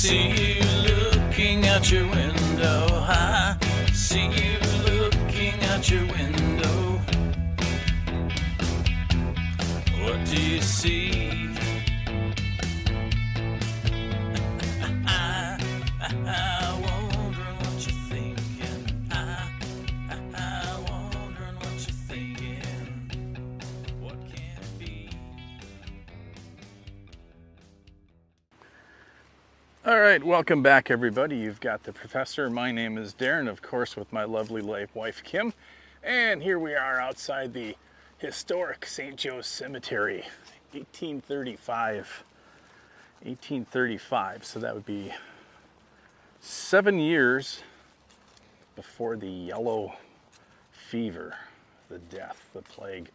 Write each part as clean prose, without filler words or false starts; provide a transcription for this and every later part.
see you looking out your window. I see you looking out your window. What do you see? Wondering what you're thinking. Wondering what you're thinking. What can it be? All right, welcome back, everybody. You've got the professor. My name is Darren, of course, with my lovely wife, Kim. And here we are outside the historic St. Joe's Cemetery, 1835. 1835, so that would be 7 years before the yellow fever, the death, the plague,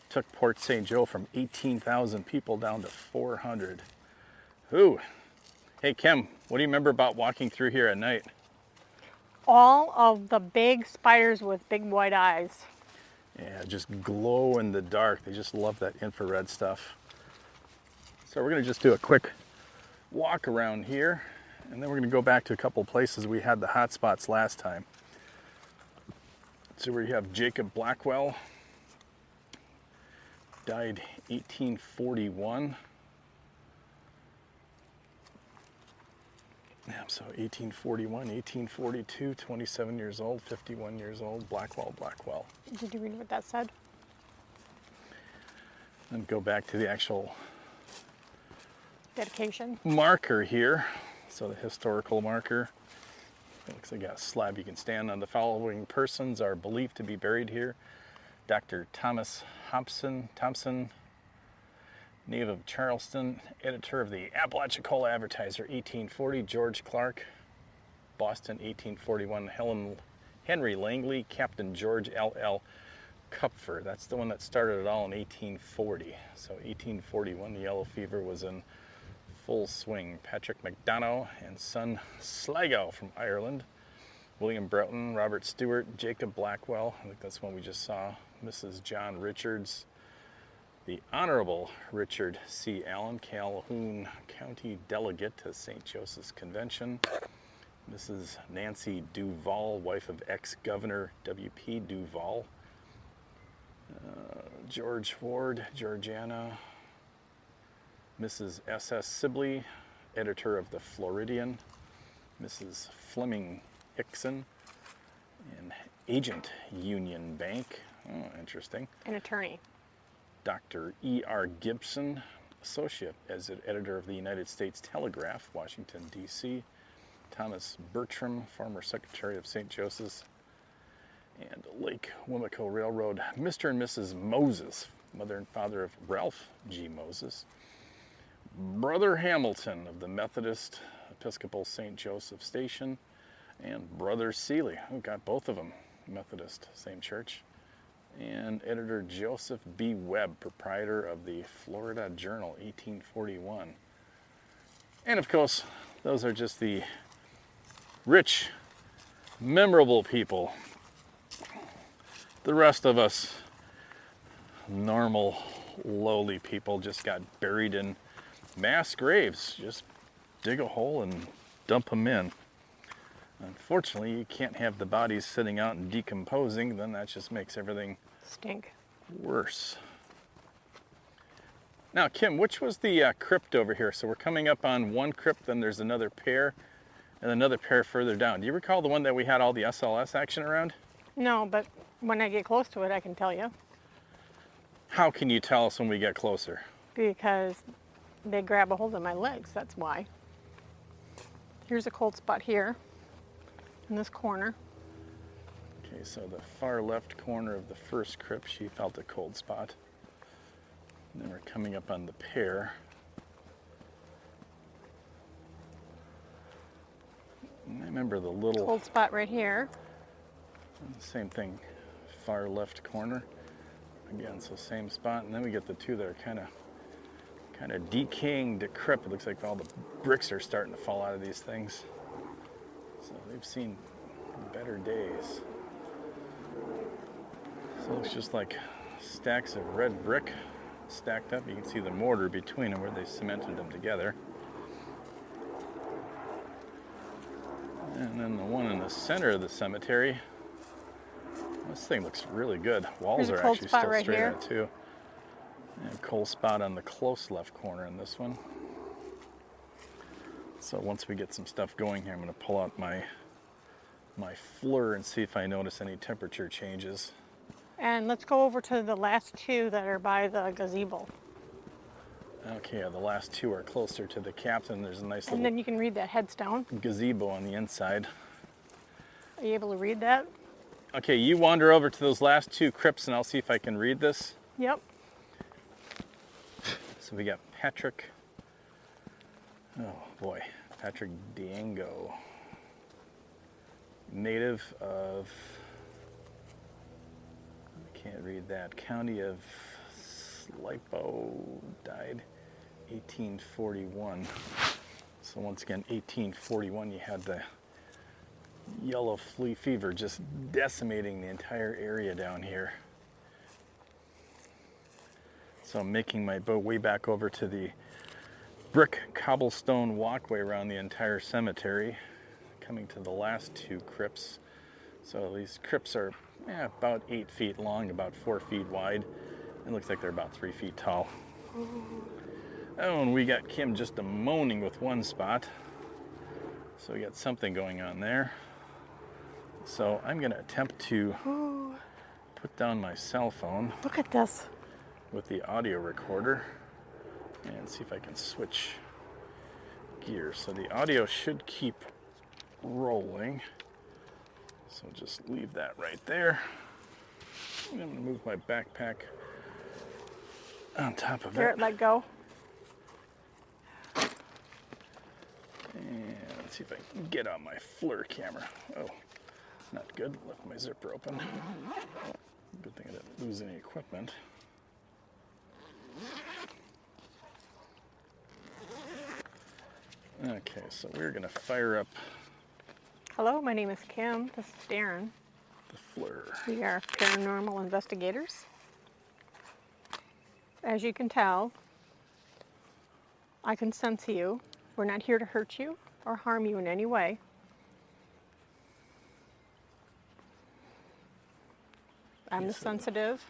took Port St. Joe from 18,000 people down to 400. Ooh. Hey Kim, what do you remember about walking through here at night? All of the big spiders with big white eyes. Yeah, just glow in the dark. They just love that infrared stuff. So we're gonna just do a quick walk around here, and then we're gonna go back to a couple places we had the hot spots last time. So we have Jacob Blackwell, died 1841. Yeah, so 1841, 1842, 27 years old, 51 years old, Blackwell. Did you read what that said? And go back to the actual Dedication. marker here. So the historical marker. It looks like a slab you can stand on. The following persons are believed to be buried here. Dr. Thomas Thompson, native of Charleston, editor of the Apalachicola Advertiser, 1840. George Clark, Boston, 1841. Henry Langley, Captain George L.L. Kupfer. That's the one that started it all in 1840. So 1841, the yellow fever was in full swing. Patrick McDonough and son Sligo from Ireland. William Broughton, Robert Stewart, Jacob Blackwell. I think that's one we just saw. Mrs. John Richards. The Honorable Richard C. Allen, Calhoun County Delegate to St. Joseph's Convention. Mrs. Nancy Duval, wife of ex-Governor W.P. Duval. George Ward, Georgiana. Mrs. S.S. Sibley, editor of the Floridian. Mrs. Fleming Hickson, and Agent Union Bank. Oh, interesting. An attorney. Dr. E.R. Gibson, associate as editor of the United States Telegraph, Washington, D.C. Thomas Bertram, former secretary of St. Joseph's and Lake Wamico Railroad. Mr. and Mrs. Moses, mother and father of Ralph G. Moses. Brother Hamilton of the Methodist Episcopal St. Joseph Station. And Brother Seeley, who got both of them, Methodist, same church. And editor Joseph B. Webb, proprietor of the Florida Journal, 1841. And of course, those are just the rich, memorable people. The rest of us, normal, lowly people, just got buried in mass graves. Just dig a hole and dump them in. Unfortunately, you can't have the bodies sitting out and decomposing, then that just makes everything Stink. worse. Now, Kim, which was the crypt over here? So we're coming up on one crypt, then there's another pair, and another pair further down. Do you recall the one that we had all the SLS action around? No, but when I get close to it, I can tell you. How can you tell us when we get closer? Because they grab a hold of my legs, that's why. Here's a cold spot here, in this corner. Okay, so the far left corner of the first crypt, she felt a cold spot. And then we're coming up on the pair. And I remember the little... Cold spot right here. Same thing, far left corner. Again, so same spot. And then we get the two that are kind of decaying, decrepit. It looks like all the bricks are starting to fall out of these things. So they've seen better days. So it looks just like stacks of red brick stacked up. You can see the mortar between them where they cemented them together. And then the one in the center of the cemetery. This thing looks really good. Walls Here's a are cold actually spot still right straight here. out too. And cold spot on the close left corner in this one. So once we get some stuff going here, I'm going to pull out my FLIR and see if I notice any temperature changes. And let's go over to the last two that are by the gazebo. Okay, the last two are closer to the captain. There's a nice And little then you can read that headstone. gazebo on the inside. Are you able to read that? Okay, you wander over to those last two crypts and I'll see if I can read this. Yep. So we got Patrick, oh boy, Patrick Diango, native of, I can't read that, county of Slipo, died 1841. So once again, 1841, you had the yellow flea fever just decimating the entire area down here. So I'm making my way back over to the brick cobblestone walkway around the entire cemetery, coming to the last two crypts. So these crypts are about 8 feet long, about 4 feet wide. It looks like they're about 3 feet tall. Oh, and we got Kim just moaning with one spot. So we got something going on there. So I'm going to attempt to put down my cell phone Look at this. with the audio recorder and see if I can switch gears. So the audio should keep rolling. So just leave that right there. I'm going to move my backpack on top of There, it. let go. And let's see if I can get on my FLIR camera. Oh, not good. Left my zipper open. Good thing I didn't lose any equipment. Okay, so we're going to fire up Hello, my name is Kim. This is Darren. the FLIR. We are paranormal investigators. As you can tell, I can sense you. We're not here to hurt you or harm you in any way. I'm the Yes, sensitive.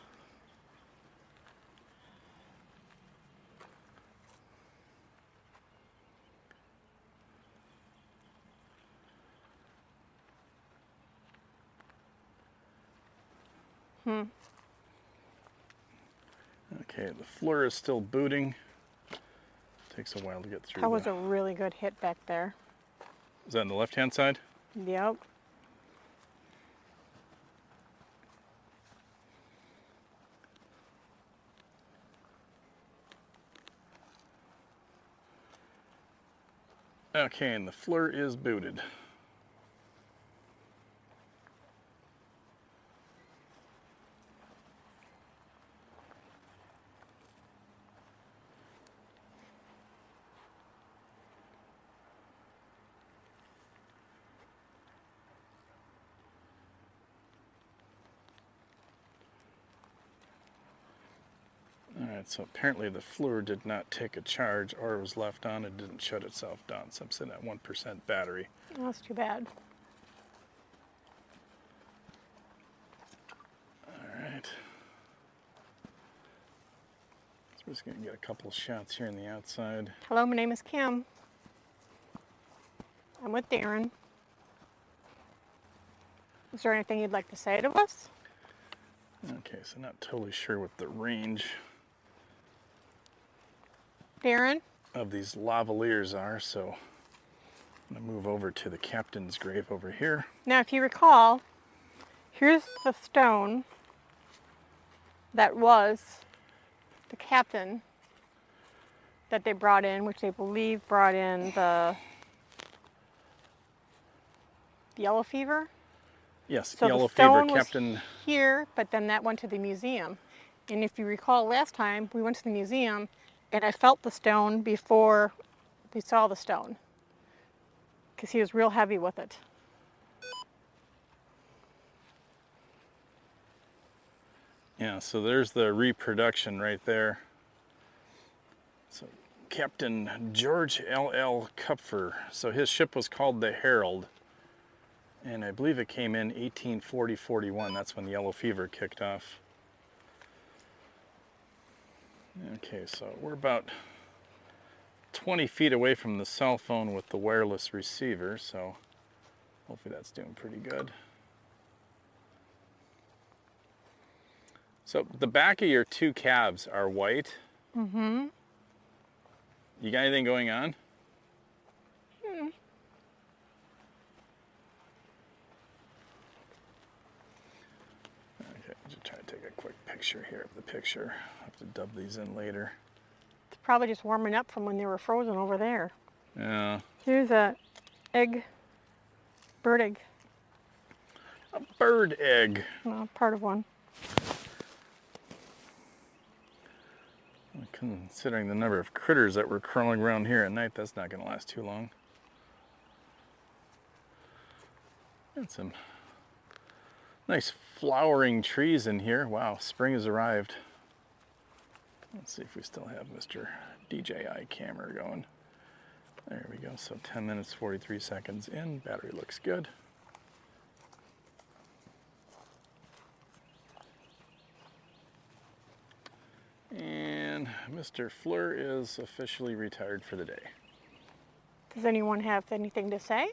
Okay, the FLIR is still booting. Takes a while to get through. That was a really good hit back there. Is that on the left-hand side? Yep. Okay, and the FLIR is booted. Alright, so apparently the FLIR did not take a charge or was left on. It didn't shut itself down. So I'm sitting at 1% battery. That's too bad. Alright. So we're just going to get a couple shots here on the outside. Hello, my name is Kim. I'm with Darren. Is there anything you'd like to say to us? Okay, so not totally sure what the range Darren? of these lavaliers are, so I'm going to move over to the captain's grave over here. Now, if you recall, here's the stone that was the captain that they brought in, which they believe brought in the yellow fever. Yes, So yellow the stone fever, was Captain. here, but then that went to the museum. And if you recall last time, we went to the museum and I felt the stone before we saw the stone because he was real heavy with it. Yeah, so there's the reproduction right there. So Captain George L.L. Kupfer. So his ship was called the Herald. And I believe it came in 1840-41. That's when the yellow fever kicked off. Okay, so we're about 20 feet away from the cell phone with the wireless receiver, so hopefully that's doing pretty good. So the back of your two calves are white. Mm-hmm. You got anything going on? Okay, just try to take a quick picture here of the picture. I'll have to dub these in later. It's probably just warming up from when they were frozen over there. Yeah. Here's a bird egg. A bird egg. Well, part of one. Considering the number of critters that were crawling around here at night, that's not going to last too long. Got some nice flowering trees in here. Wow, spring has arrived. Let's see if we still have Mr. DJI camera going. There we go. So 10 minutes, 43 seconds in. Battery looks good. And Mr. Fleur is officially retired for the day. Does anyone have anything to say?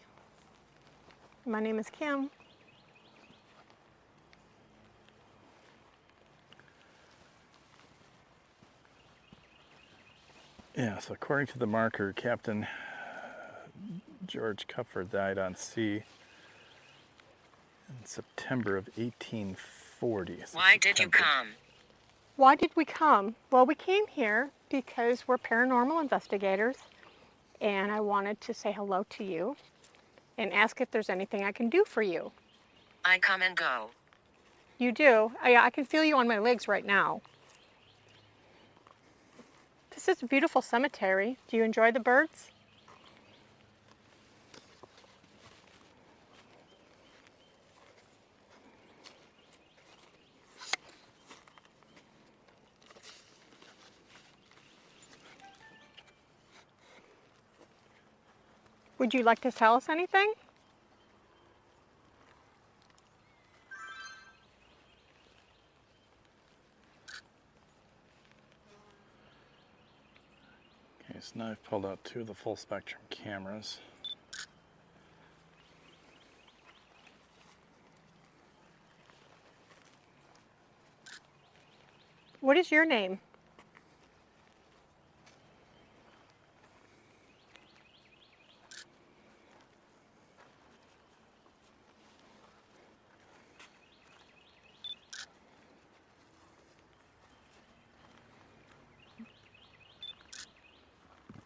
My name is Kim. Yeah, so according to the marker, Captain George Cupford died on sea in September of 1840. So Why did you September. come? Why did we come? Well, we came here because we're paranormal investigators, and I wanted to say hello to you and ask if there's anything I can do for you. I come and go. You do? I can feel you on my legs right now. This is a beautiful cemetery. Do you enjoy the birds? Would you like to tell us anything? Okay, so now I've pulled out two of the full spectrum cameras. What is your name?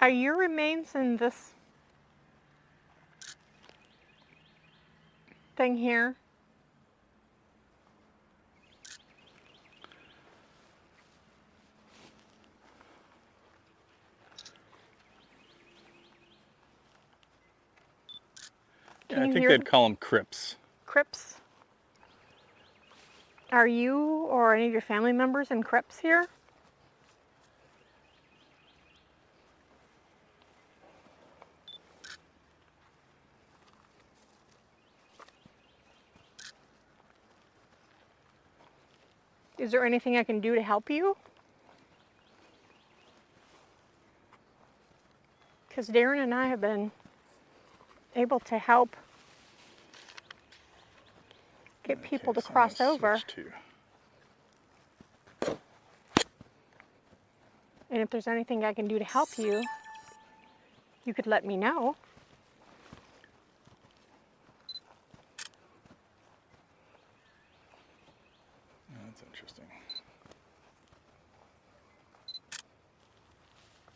Are your remains in this thing here? Yeah, Can I you think hear they'd call them crypts. crypts? Are you or any of your family members in crypts here? Is there anything I can do to help you? Because Darren and I have been able to help get people Okay, to so I'm cross gonna over. switch And if there's anything I can do to help you, you could let me know. That's interesting.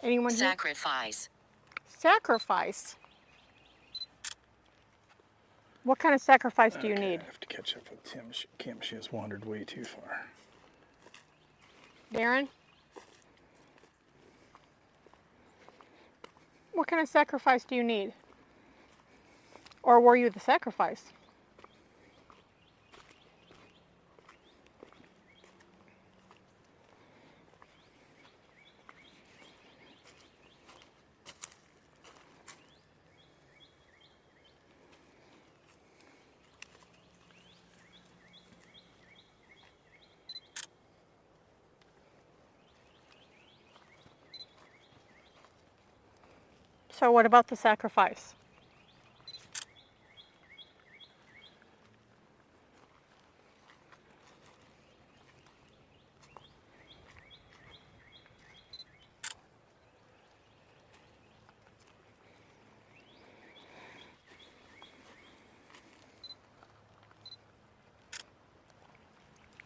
Anyone here? Sacrifice. Sacrifice. What kind of sacrifice do you Okay, need? I have to catch up with Kim. She has wandered way too far. Darren? What kind of sacrifice do you need? Or were you the sacrifice? So what about the sacrifice?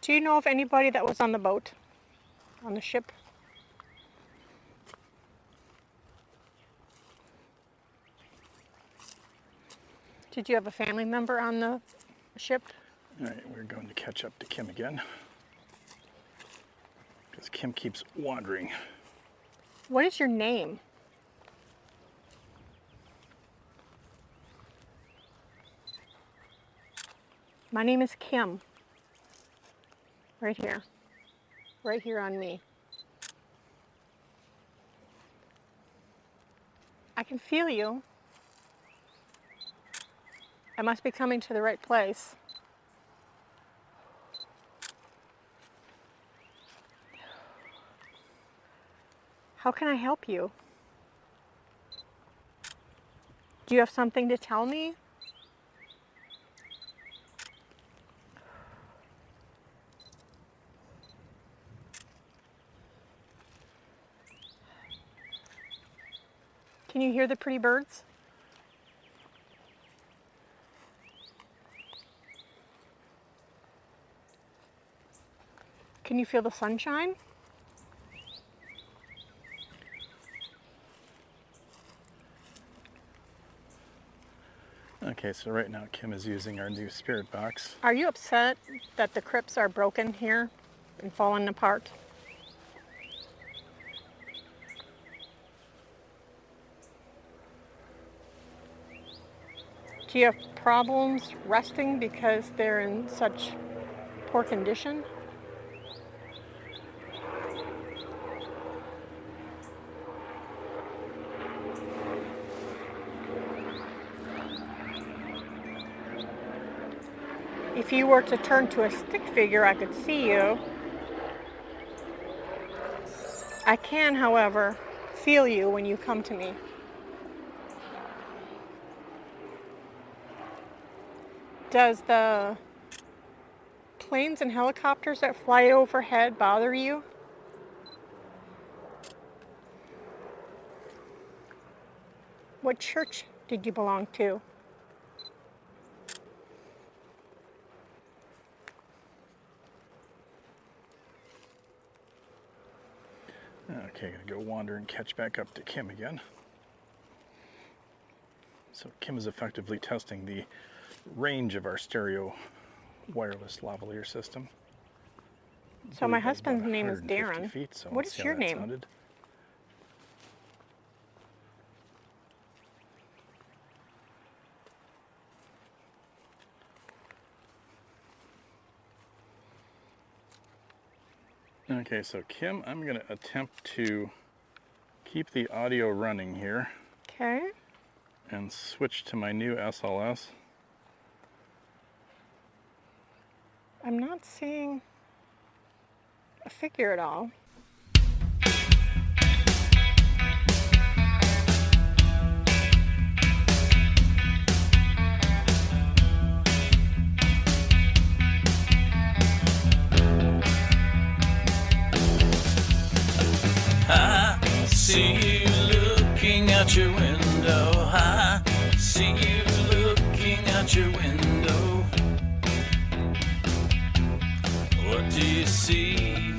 Do you know of anybody that was on the boat, on the ship? Did you have a family member on the ship? All right, we're going to catch up to Kim again. Because Kim keeps wandering. What is your name? My name is Kim. Right here. Right here on me. I can feel you. I must be coming to the right place. How can I help you? Do you have something to tell me? Can you hear the pretty birds? Can you feel the sunshine? Okay, so right now Kim is using our new spirit box. Are you upset that the crypts are broken here and falling apart? Do you have problems resting because they're in such poor condition? If you were to turn to a stick figure, I could see you. I can, however, feel you when you come to me. Does the planes and helicopters that fly overhead bother you? What church did you belong to? Okay, gonna go wander and catch back up to Kim again. So Kim is effectively testing the range of our stereo wireless lavalier system. So my Believe that was about husband's name is 150 Darren. feet, so What let's is see how your that name? sounded. Okay, so Kim, I'm going to attempt to keep the audio running here Okay. and switch to my new SLS. I'm not seeing a figure at all. I see you looking out your window. I see you looking out your window. What do you see?